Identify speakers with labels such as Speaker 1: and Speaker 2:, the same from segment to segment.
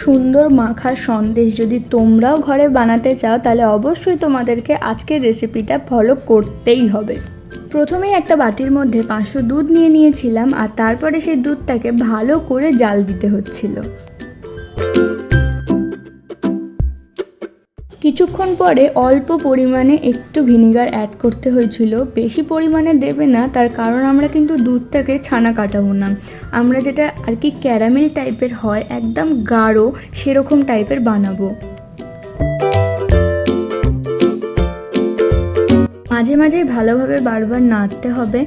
Speaker 1: সুন্দর মাখা সন্দেশ যদি তোমরাও ঘরে বানাতে চাও তাহলে অবশ্যই তোমাদেরকে আজকের রেসিপিটা ফলো করতেই হবে। প্রথমেই একটা বাটির মধ্যে 500 দুধ নিয়ে নিয়েছিলাম আর তারপরে সেই দুধটাকে ভালো করে জাল দিতে হচ্ছিল। কিছুক্ষণ পরে অল্প পরিমাণে একটু ভিনিগার অ্যাড করতে হয়েছিল, বেশি পরিমাণে দেবে না, তার কারণ আমরা কিন্তু দুধটাকে ছানা কাটাবো না, আমরা যেটা আর কি ক্যারামেল টাইপের হয় একদম গাঢ় সেরকম টাইপের বানাবো। মাঝে মাঝে ভালোভাবে বারবার নাড়তে হবে,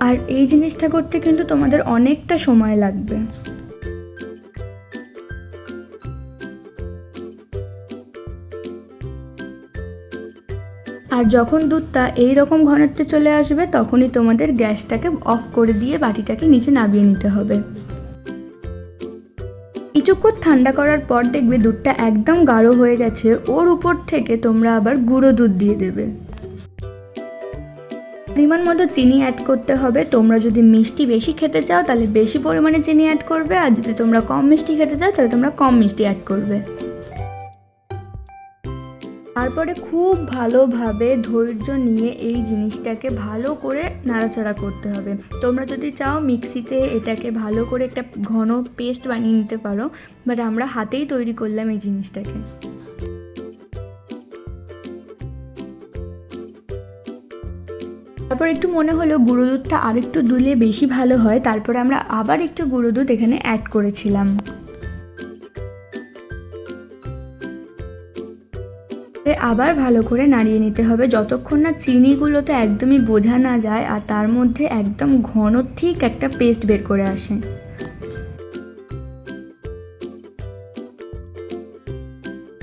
Speaker 1: আর এই জিনিসটা করতে কিন্তু তোমাদের অনেকটা সময় লাগবে। আর যখন দুধটা এই রকম ঘনত্বে চলে আসবে তখনই তোমাদের গ্যাসটাকে অফ করে দিয়ে বাটিটাকে নিচে নামিয়ে নিতে হবে। কিছুক্ষণ ঠান্ডা করার পর দেখবে দুধটা একদম গাঢ় হয়ে গেছে, ওর উপর থেকে তোমরা আবার গুঁড়ো দুধ দিয়ে দেবে। পরিমাণ মতো চিনি অ্যাড করতে হবে, তোমরা যদি মিষ্টি বেশি খেতে চাও তাহলে বেশি পরিমাণে চিনি অ্যাড করবে, আর যদি তোমরা কম মিষ্টি খেতে চাও তাহলে তোমরা কম মিষ্টি অ্যাড করবে। তারপরে খুব ভালোভাবে ধৈর্য নিয়ে এই জিনিসটাকে ভালো করে নাড়াচাড়া করতে হবে। তোমরা যদি চাও মিক্সিতে এটাকে ভালো করে একটা ঘন পেস্ট বানিয়ে নিতে পারো, বাট আমরা হাতেই তৈরি করলাম এই জিনিসটাকে। তারপর একটু মনে হলো গুঁড়ো দুধটা আর একটু দিলে বেশি ভালো হয়, তারপরে আমরা আবার একটু গুঁড়ো দুধ এখানে অ্যাড করেছিলাম। আবার ভালো করে নাড়িয়ে নিতে হবে যতক্ষণ না চিনিগুলোতে একদমই বোঝা না যায় আর তার মধ্যে একদম ঘন ঠিক একটা পেস্ট বের করে আসে।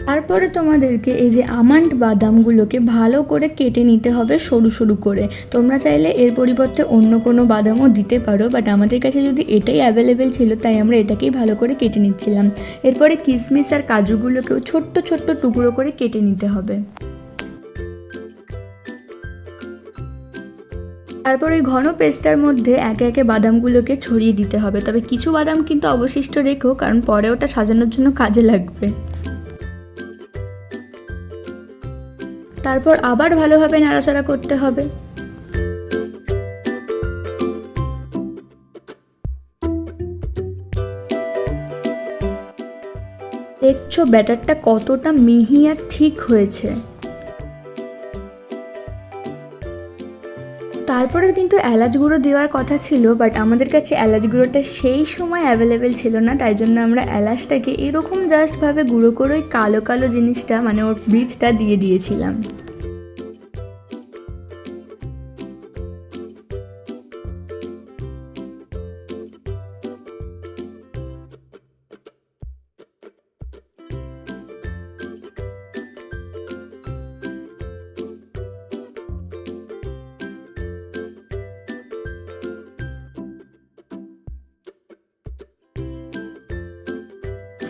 Speaker 1: তারপরে তোমাদেরকে এই যে আমন্ড বাদামগুলোকে ভালো করে কেটে নিতে হবে সরু সরু করে। তোমরা চাইলে এর পরিবর্তে অন্য কোনো বাদামও দিতে পারো, বাট আমাদের কাছে যদি এটাই অ্যাভেলেবেল ছিল তাই আমরা এটাকেই ভালো করে কেটে নিচ্ছিলাম। এরপরে কিশমিশ আর কাজুগুলোকেও ছোট্ট ছোট্ট টুকরো করে কেটে নিতে হবে। তারপর ওই ঘন পেস্টটার মধ্যে একে একে বাদামগুলোকে ছড়িয়ে দিতে হবে, তবে কিছু বাদাম কিন্তু অবশিষ্ট রেখো, কারণ পরে ওটা সাজানোর জন্য কাজে লাগবে। তারপর আবার ভালোভাবে নাড়াচাড়া করতে হবে। দেখছো ব্যাটারটা কতটা মিহি আর ঠিক হয়েছে। তারপরে কিন্তু এলাচ গুঁড়ো দেওয়ার কথা ছিল, বাট আমাদের কাছে এলাচ গুঁড়োটা সেই সময় অ্যাভেলেবেল ছিল না, তাই জন্য আমরা এলাচটাকে এরকম জাস্টভাবে গুঁড়ো করে ওই কালো কালো জিনিসটা মানে ওর বীজটা দিয়ে দিয়েছিলাম।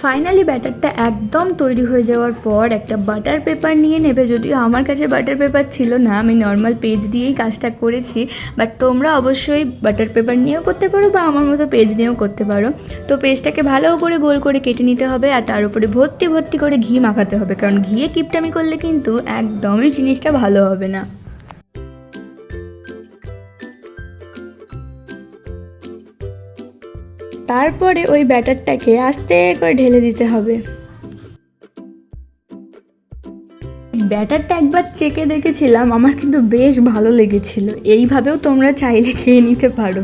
Speaker 1: ফাইনালি ব্যাটারটা একদম তৈরি হয়ে যাওয়ার পর একটা বাটার পেপার নিয়ে নেবে। যদিও আমার কাছে বাটার পেপার ছিল না, আমি নর্মাল পেজ দিয়েই কাজটা করেছি, বাট তোমরা অবশ্যই বাটার পেপার নিয়েও করতে পারো বা আমার মতো পেজ নিয়েও করতে পারো। তো পেজটাকে ভালো করে গোল করে কেটে নিতে হবে আর তার উপরে ভর্তি ভর্তি করে ঘি মাখাতে হবে, কারণ ঘিয়ে কিপটামি করলে কিন্তু একদমই জিনিসটা ভালো হবে না। তারপরে ওই ব্যাটারটাকে আস্তে করে ঢেলে দিতে হবে। ব্যাটারটা একবার চেখে দেখেছিলাম, আমার কিন্তু বেশ ভালো লেগেছিল। এইভাবেও তোমরা চাইলে খেয়ে নিতে পারো।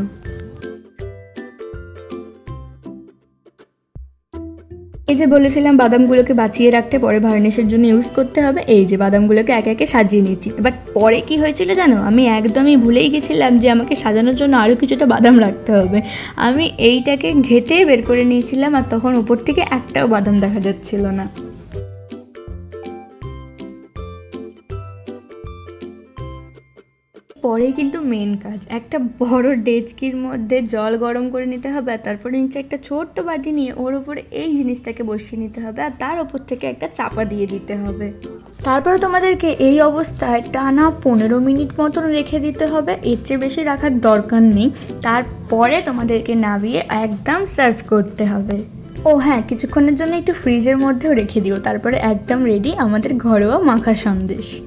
Speaker 1: এই যে বলেছিলাম বাদামগুলোকে বাঁচিয়ে রাখতে, পরে ভার্নিশের জন্য ইউজ করতে হবে, এই যে বাদামগুলোকে একে একে সাজিয়ে নিচ্ছি। বাট পরে কি হয়েছিল জানো, আমি একদমই ভুলেই গেছিলাম যে আমাকে সাজানোর জন্য আরও কিছুটা বাদাম রাখতে হবে। আমি এইটাকে ঘেটে বের করে নিয়েছিলাম আর তখন উপর থেকে একটাও বাদাম দেখা যাচ্ছিল না। পরেই কিন্তু মেন কাজ, একটা বড় ডেচকির মধ্যে জল গরম করে নিতে হবে আর তারপরে নিচে একটা ছোট্ট বাটি নিয়ে ওর উপরে এই জিনিসটাকে বসিয়ে নিতে হবে আর তার ওপর থেকে একটা চাপা দিয়ে দিতে হবে। তারপরে তোমাদেরকে এই অবস্থায় টানা 15 মিনিট মতন রেখে দিতে হবে, এর চেয়ে বেশি রাখার দরকার নেই। তারপরে তোমাদেরকে নামিয়ে একদম সার্ভ করতে হবে। ও হ্যাঁ, কিছুক্ষণের জন্য একটু ফ্রিজের মধ্যেও রেখে দিও, তারপরে একদম রেডি আমাদের ঘরোয়া মাখা সন্দেশ।